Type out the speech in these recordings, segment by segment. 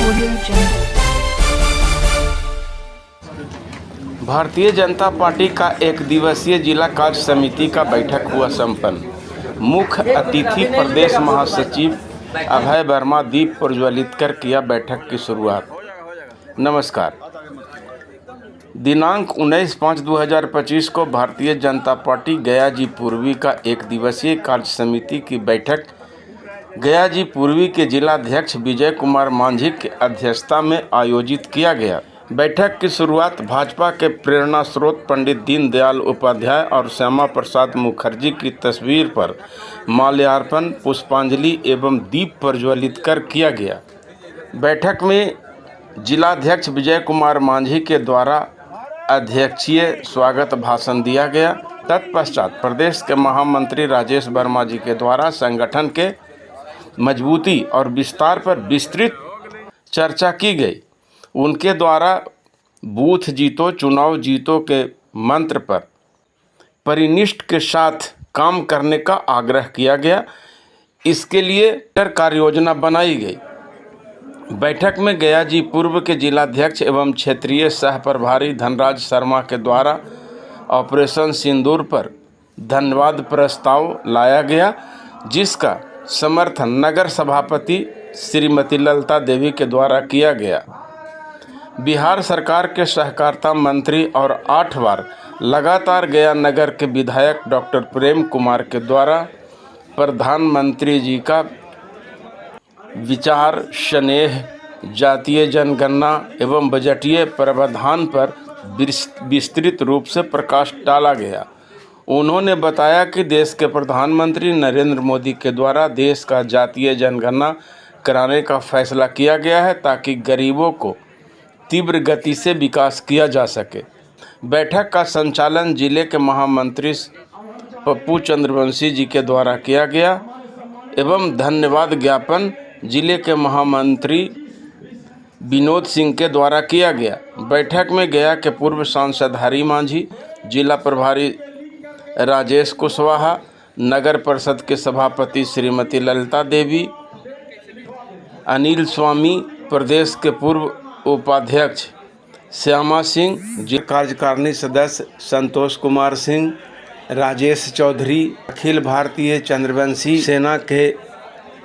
Audio Jungle. Bharatiya Janata party का एक दिवसीय जिला कार्य समिति का बैठक हुआ संपन्न। मुख्य अतिथि प्रदेश महासचिव अभय वर्मा दीप प्रज्वलित कर किया बैठक की शुरुआत। नमस्कार। दिनांक 19/5/2025 को भारतीय जनता पार्टी गया जी पूर्वी का एक दिवसीय कार्य समिति की बैठक गया जी पूर्वी के जिलाध्यक्ष विजय कुमार मांझी की अध्यक्षता में आयोजित किया गया। बैठक की शुरुआत भाजपा के प्रेरणा स्रोत पंडित दीनदयाल उपाध्याय और श्यामा प्रसाद मुखर्जी की तस्वीर पर माल्यार्पण, पुष्पांजलि एवं दीप प्रज्वलित कर किया गया। बैठक में जिलाध्यक्ष विजय कुमार मांझी के द्वारा अध्यक्षीय स्वागत भाषण दिया गया। तत्पश्चात प्रदेश के महामंत्री राजेश वर्मा जी के द्वारा संगठन के मजबूती और विस्तार पर विस्तृत चर्चा की गई। उनके द्वारा बूथ जीतो चुनाव जीतो के मंत्र पर परिनिष्ठ के साथ काम करने का आग्रह किया गया। इसके लिए कार्य योजना बनाई गई। बैठक में गया जी पूर्व के जिलाध्यक्ष एवं क्षेत्रीय सह प्रभारी धनराज शर्मा के द्वारा ऑपरेशन सिंदूर पर धन्यवाद प्रस्ताव लाया गया, जिसका समर्थन नगर सभापति श्रीमती ललिता देवी के द्वारा किया गया। बिहार सरकार के सहकारिता मंत्री और 8 बार लगातार गया नगर के विधायक डॉक्टर प्रेम कुमार के द्वारा प्रधानमंत्री जी का विचार, स्नेह, जातीय जनगणना एवं बजटीय प्रावधान पर विस्तृत रूप से प्रकाश डाला गया। उन्होंने बताया कि देश के प्रधानमंत्री नरेंद्र मोदी के द्वारा देश का जातीय जनगणना कराने का फैसला किया गया है, ताकि गरीबों को तीव्र गति से विकास किया जा सके। बैठक का संचालन जिले के महामंत्री पप्पू चंद्रवंशी जी के द्वारा किया गया एवं धन्यवाद ज्ञापन जिले के महामंत्री विनोद सिंह के द्वारा किया गया। बैठक में गया के पूर्व सांसद हरि मांझी, जिला प्रभारी राजेश कुशवाहा, नगर परिषद के सभापति श्रीमती ललिता देवी, अनिल स्वामी, प्रदेश के पूर्व उपाध्यक्ष श्यामा सिंह, जिला कार्यकारिणी सदस्य संतोष कुमार सिंह, राजेश चौधरी, अखिल भारतीय चंद्रवंशी सेना के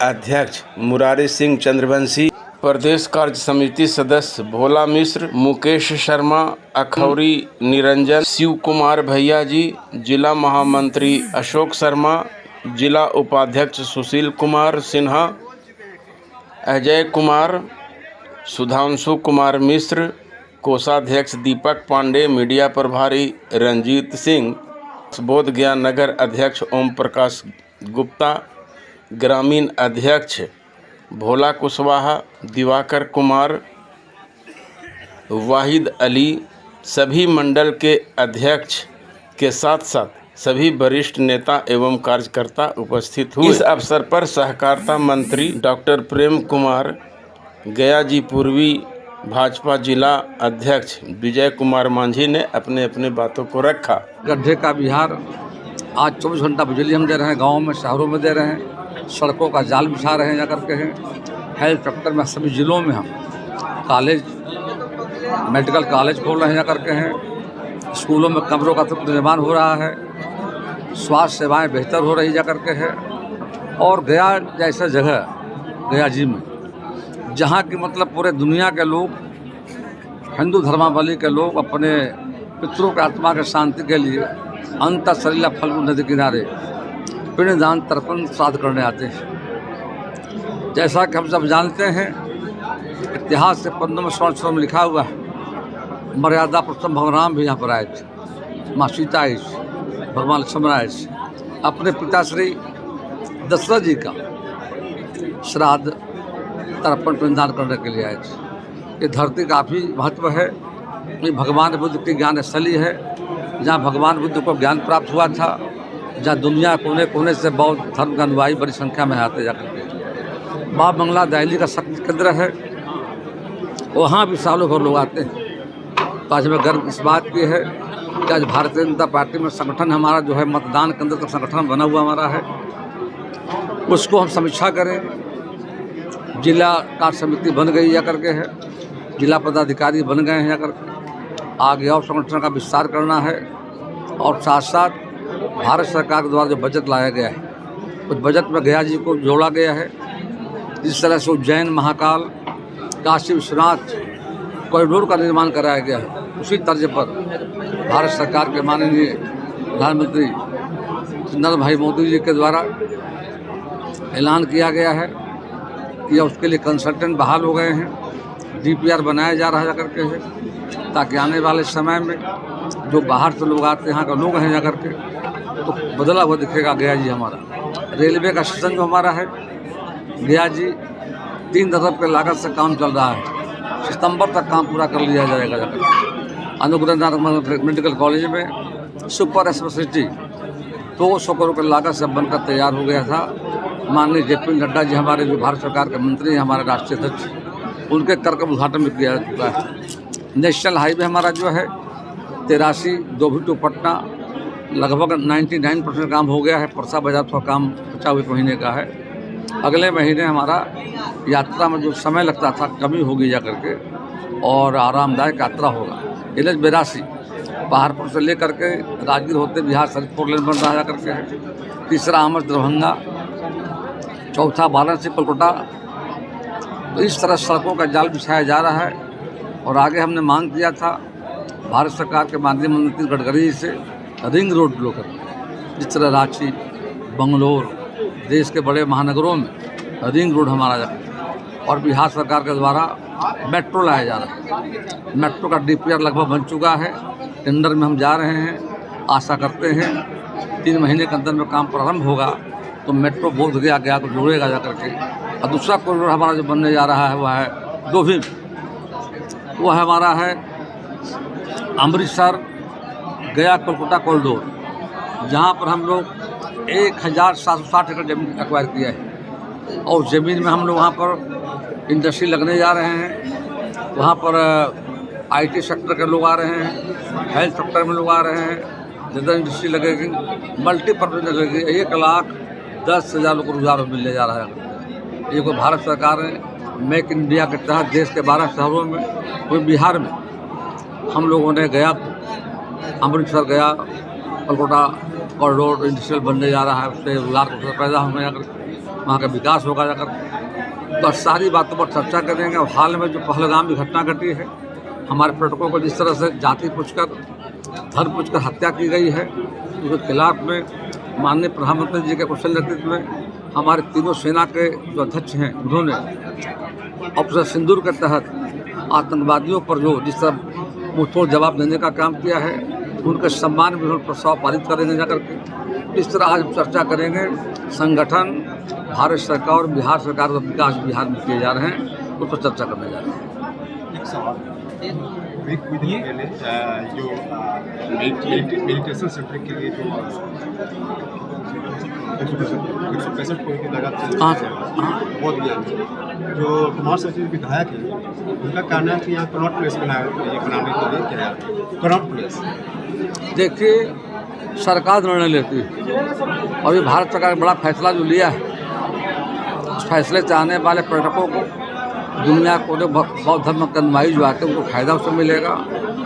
अध्यक्ष मुरारी सिंह चंद्रवंशी, प्रदेश कार्य समिति सदस्य भोला मिश्र, मुकेश शर्मा, अखौरी निरंजन, शिव कुमार भैया जी, जिला महामंत्री अशोक शर्मा, जिला उपाध्यक्ष सुशील कुमार सिन्हा, अजय कुमार, सुधांशु कुमार मिश्र, कोषाध्यक्ष दीपक पांडे, मीडिया प्रभारी रंजीत सिंह, बोध गया नगर अध्यक्ष ओम प्रकाश गुप्ता, ग्रामीण अध्यक्ष भोला कुशवाहा, दिवाकर कुमार, वाहिद अली, सभी मंडल के अध्यक्ष के साथ साथ सभी वरिष्ठ नेता एवं कार्यकर्ता उपस्थित हुए। इस अवसर पर सहकारिता मंत्री डॉक्टर प्रेम कुमार, गया जी पूर्वी भाजपा जिला अध्यक्ष विजय कुमार मांझी ने अपने अपने बातों को रखा। गड्ढे का बिहार आज 24 घंटा बिजली हम दे रहे हैं, गाँव में शहरों में दे रहे हैं, सड़कों का जाल बिछा रहे हैं जा करके हैं, हेल्थ सेक्टर में सभी ज़िलों में हम कॉलेज, मेडिकल कॉलेज खोल रहे हैं जा करके हैं, स्कूलों में कमरों का निर्माण हो रहा है, स्वास्थ्य सेवाएं बेहतर हो रही जा करके है। और गया जैसा जगह, गया जी में जहाँ की मतलब पूरे दुनिया के लोग, हिंदू धर्मावलंबी के लोग अपने पितरों के आत्मा के शांति के लिए अंत सलीला फल्गु नदी किनारे पिंडदान तर्पण श्राद्ध करने आते हैं। जैसा कि हम सब जानते हैं, इतिहास से 15वें स्वर्ण में लिखा हुआ है, मर्यादा पुरुषोत्तम भगवान राम भी यहाँ पर आए थे, माँ सीता आई थी, भगवान लक्ष्मण आए थे, अपने पिता श्री दशरथ जी का श्राद्ध तर्पण पिंडदान करने के लिए आए थे। ये धरती काफ़ी महत्व है। ये भगवान बुद्ध की ज्ञान स्थली है, जहाँ भगवान बुद्ध को ज्ञान प्राप्त हुआ था, जहाँ दुनिया कोने कोने से बौद्ध धर्म के अनुयायी बड़ी संख्या में आते जाकर के। माँ बंगला दिल्ली का शक्ति केंद्र है, वहाँ भी सालों भर लोग आते हैं। तो आज हमें गर्व इस बात की है कि आज भारतीय जनता पार्टी में संगठन हमारा जो है मतदान केंद्र का संगठन बना हुआ हमारा है, उसको हम समीक्षा करें, जिला कार्य समिति बन गई जा करके है, जिला पदाधिकारी बन गए हैं जा करके। आगे और संगठन का विस्तार करना है और साथ साथ भारत सरकार के द्वारा जो बजट लाया गया है उस बजट में गया जी को जोड़ा गया है। जिस तरह से उज्जैन महाकाल काशी विश्वनाथ कॉरिडोर का निर्माण कराया गया है, उसी तर्ज पर भारत सरकार के माननीय प्रधानमंत्री नरेंद्र भाई मोदी जी के द्वारा ऐलान किया गया है कि उसके लिए कंसल्टेंट बहाल हो गए हैं, DPR बनाया जा रहा है करके है, ताकि आने वाले समय में जो बाहर से लोग आते हैं, यहाँ का लोग हैं जा करके, तो बदला हुआ दिखेगा गया जी हमारा। रेलवे का स्टेशन जो हमारा है गया जी 3 अरब के लागत से काम चल रहा है, सितंबर तक काम पूरा कर लिया जाएगा जाकर। अनुग्रह मेडिकल कॉलेज में सुपर स्पेशलिटी 200 करोड़ की लागत से बनकर तैयार हो गया था। माननीय JP नड्डा जी हमारे जो भारत सरकार के मंत्री हैं, हमारे राष्ट्रीय अध्यक्ष, उनके कर का उद्घाटन भी किया जा चुका है। नेशनल हाईवे हमारा जो है 83 दोभी टू पटना लगभग 99% काम हो गया है। परसा बाजार थोड़ा काम बचा हुए महीने का है। अगले महीने हमारा यात्रा में जो समय लगता था कमी होगी जा करके और आरामदायक यात्रा होगा। NH 82 पहाड़पुर से लेकर के राजगीर होते बिहार शरीफ 4 लेन बन रहा है करके है। तीसरा आमद दरभंगा, चौथा वाराणसी कोलकाता। तो इस तरह सड़कों का जाल बिछाया जा रहा है। और आगे हमने मांग किया था भारत सरकार के माननीय मंत्री गडकरी जी से रिंग रोड लोकर, जिस तरह रांची, बंगलोर, देश के बड़े महानगरों में रिंग रोड हमारा जाए। और बिहार सरकार के द्वारा मेट्रो लाया जा रहा है। मेट्रो का DPR लगभग बन चुका है, टेंडर में हम जा रहे हैं। आशा करते हैं 3 महीने के अंदर में काम प्रारंभ होगा तो मेट्रो बोध गया को जोड़ेगा जा करके। और दूसरा कॉरिडोर हमारा जो बनने जा रहा है वह है दोभी, वो हमारा है अमृतसर गया कोलकाता कॉरिडोर, जहाँ पर हम लोग 1760 एकड़ जमीन एक्वायर किया है। और ज़मीन में हम लोग वहाँ पर इंडस्ट्री लगने जा रहे हैं। वहाँ पर IT सेक्टर के लोग आ रहे हैं, हेल्थ सेक्टर में लोग आ रहे हैं, लेदर इंडस्ट्री लगेगी, मल्टीपर्पज़ लगेगी। 1,10,000 लोग को रोजगार मिलने जा रहा है। ये कोई भारत सरकार ने मेक इन इंडिया के तहत देश के 12 शहरों में, कोई बिहार में हम लोगों ने गया अमृतसर गया कोलकाता कॉरिडोर इंडस्ट्रियल बनने जा रहा है। उससे रोजगार को पैदा होने जाकर वहाँ का विकास होगा जाकर। तो सारी बातों पर चर्चा करेंगे। और हाल में जो पहलगाम की घटना घटी है, हमारे पर्यटकों को जिस तरह से जाति पूछकर, धर्म पूछकर हत्या की गई है, उसके खिलाफ में माननीय प्रधानमंत्री जी के कुशल नेतृत्व में हमारे तीनों सेना के जो अध्यक्ष हैं, उन्होंने ऑपरेशन सिंदूर के तहत आतंकवादियों पर जो जिस तरह मुंहतोड़ जवाब देने का काम किया है, उनके सम्मान में उन्होंने प्रस्ताव पारित करेंगे जाकर के। इस तरह आज हम चर्चा करेंगे। संगठन, भारत सरकार और बिहार सरकार का विकास बिहार में किए जा रहे हैं, उस पर चर्चा करने जा रहे हैं। एक सवाल, पहले जो मेडिटेशन सेंटर के लिए जो 165 करोड़ की लागत से बहुत दिया, जो कुमार सचिव विधायक है, उनका कहना है कि यहाँ कनॉट प्लेस बनाने के लिए क्या है कनॉट प्लेस। देखिए, सरकार निर्णय लेती है और ये भारत सरकार ने बड़ा फैसला जो लिया है, उस फैसले से आने वाले पर्यटकों को, दुनिया को, जो बौद्ध धर्म के अनुयायी जो आते हैं उनको फ़ायदा उससे मिलेगा।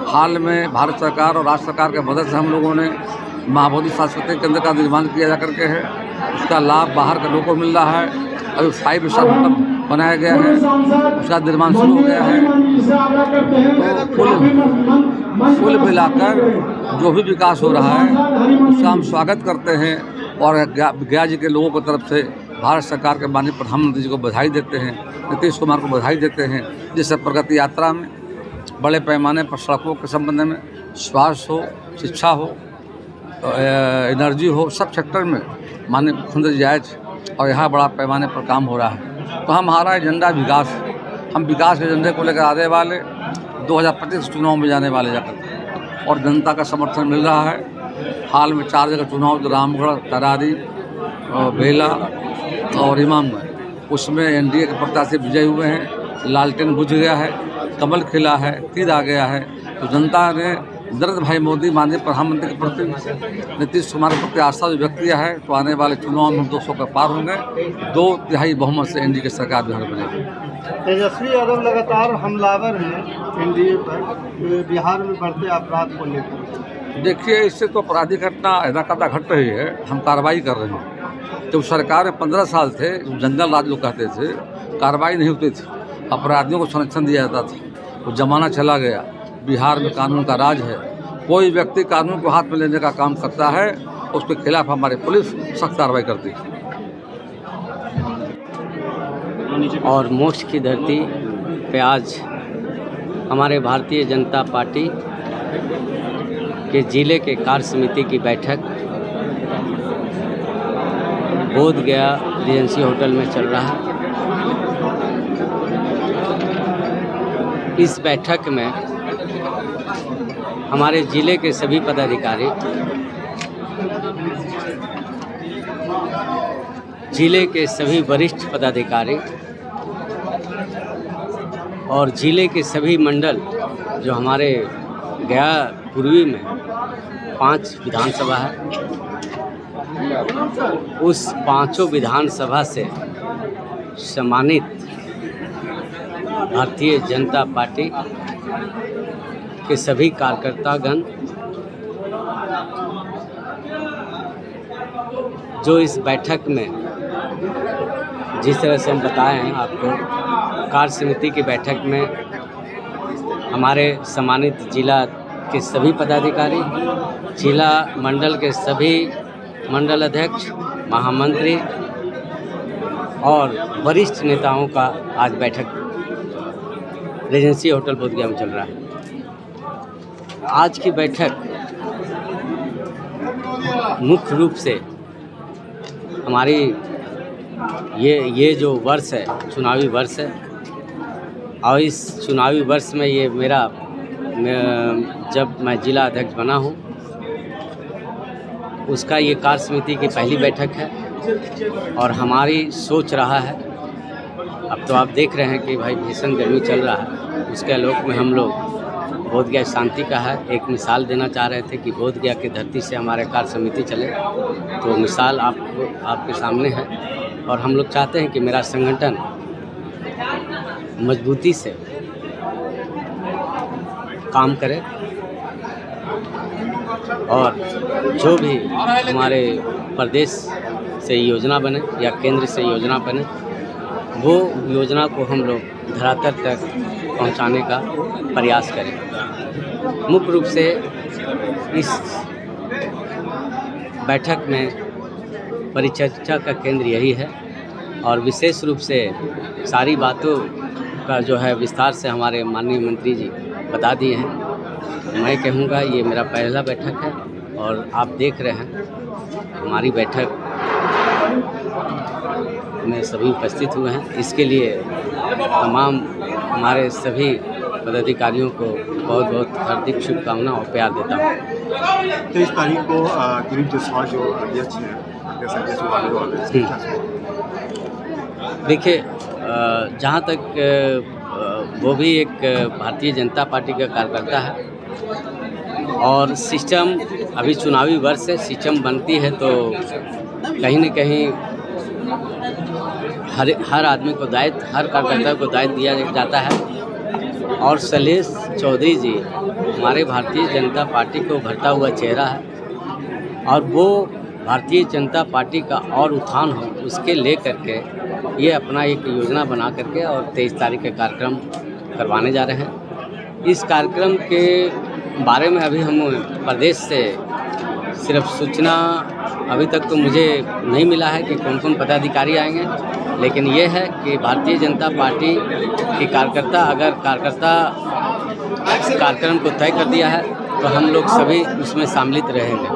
हाल में भारत सरकार और राज्य सरकार के मदद से हम लोगों ने महाबोधि सांस्कृतिक केंद्र का निर्माण किया जा करके है। उसका लाभ बाहर के लोगों को मिल रहा है। अभी 5 स्टार होटल बनाया गया है, उसका निर्माण शुरू हो गया है। तो कुल मिलाकर जो भी विकास हो रहा है उसका हम स्वागत करते हैं और गया जी के लोगों की तरफ से भारत सरकार के माननीय प्रधानमंत्री जी को बधाई देते हैं, नीतीश कुमार को बधाई देते हैं, जिससे प्रगति यात्रा में बड़े पैमाने पर सड़कों के संबंध में, स्वास्थ्य हो, शिक्षा हो, एनर्जी हो, सब सेक्टर में माननीय मुख्यमंत्री जी आए थे और यहाँ बड़ा पैमाने पर काम हो रहा है। तो हमारा एजेंडा विकास, हम विकास के एजेंडे को लेकर आने वाले 2025 चुनाव में जाने वाले जाकर, और जनता का समर्थन मिल रहा है। हाल में 4 जगह चुनाव, रामगढ़, तरारी, बेला और इमामगढ़, उसमें NDA के प्रत्याशी विजय हुए हैं। लालटेन बुझ गया है, कमल खिला है, तीर आ गया है। तो जनता ने नरेंद्र भाई मोदी माननीय प्रधानमंत्री के प्रति नीतीश कुमार के प्रति आस्था जो व्यक्त किया है, तो आने वाले चुनाव में हम 200 का पार होंगे। 2/3 बहुमत से एनडीए की सरकार बिहार में बनेगी। तेजस्वी यादव लगातार हमलावर हैं एनडीए पर, बिहार में बढ़ते अपराध को लेकर। देखिए, इससे तो आपराधिक घटना लगातार घट रही है, हम कार्रवाई कर रहे हैं। जब सरकार में 15 साल थे, जंगल राज लोग कहते थे, कार्रवाई नहीं होती थी, अपराधियों को संरक्षण दिया जाता था। वो जमाना चला गया, बिहार में कानून का राज है। कोई व्यक्ति कानून को हाथ में लेने का काम करता है, उसके खिलाफ हमारी पुलिस सख्त कार्रवाई करती है। और मोक्ष की धरती पे आज हमारे भारतीय जनता पार्टी के जिले के कार्य समिति की बैठक बोधगया रीजेंसी होटल में चल रहा है। इस बैठक में हमारे जिले के सभी पदाधिकारी, जिले के सभी वरिष्ठ पदाधिकारी और जिले के सभी मंडल, जो हमारे गया पूर्वी में 5 विधानसभा है, उस 5 विधानसभा से सम्मानित भारतीय जनता पार्टी के सभी कार्यकर्तागण जो इस बैठक में, जिस तरह से हम बताए हैं आपको, कार्य समिति की बैठक में हमारे सम्मानित जिला के सभी पदाधिकारी, जिला मंडल के सभी मंडल अध्यक्ष, महामंत्री और वरिष्ठ नेताओं का आज बैठक रीजेंसी होटल बोधगया में चल रहा है। आज की बैठक मुख्य रूप से हमारी ये जो वर्ष है, चुनावी वर्ष है, और इस चुनावी वर्ष में ये जब मैं जिला अध्यक्ष बना हूँ, उसका ये कार्य समिति की पहली बैठक है। और हमारी सोच रहा है, अब तो आप देख रहे हैं कि भाई भीषण गर्मी चल रहा है, उसके आलोक में हम लोग बोधगया शांति का है एक मिसाल देना चाह रहे थे कि बोधगया की धरती से हमारे कार्य समिति चले, तो मिसाल आपके सामने है। और हम लोग चाहते हैं कि मेरा संगठन मजबूती से काम करे और जो भी हमारे प्रदेश से योजना बने या केंद्र से योजना बने, वो योजना को हम लोग धरातल तक पहुंचाने का प्रयास करें। मुख्य रूप से इस बैठक में परिचर्चा का केंद्र यही है और विशेष रूप से सारी बातों का जो है विस्तार से हमारे माननीय मंत्री जी बता दिए हैं। मैं कहूँगा ये मेरा पहला बैठक है और आप देख रहे हैं हमारी बैठक में सभी उपस्थित हुए हैं। इसके लिए तमाम हमारे सभी पदाधिकारियों को बहुत बहुत हार्दिक शुभकामनाएं और प्यार देता हूँ। 23 तारीख को दिलीप जायसवाल जो अध्यक्ष हैं, देखिए, जहाँ तक वो भी एक भारतीय जनता पार्टी का कार्यकर्ता है और सिस्टम अभी चुनावी वर्ष है, सिस्टम बनती है तो कहीं न कहीं हर आदमी को दायित्व, हर कार्यकर्ता को दायित्व दिया जाता है। और शैलेश चौधरी जी हमारे भारतीय जनता पार्टी को उभरता हुआ चेहरा है और वो भारतीय जनता पार्टी का और उत्थान हो उसके लेकर के ये अपना एक योजना बना करके और 23 तारीख के कार्यक्रम करवाने जा रहे हैं। इस कार्यक्रम के बारे में अभी हम प्रदेश से सिर्फ सूचना अभी तक तो मुझे नहीं मिला है कि कौन कौन पदाधिकारी आएंगे, लेकिन ये है कि भारतीय जनता पार्टी के कार्यकर्ता अगर कार्यक्रम को तय कर दिया है तो हम लोग सभी उसमें सम्मिलित रहेंगे।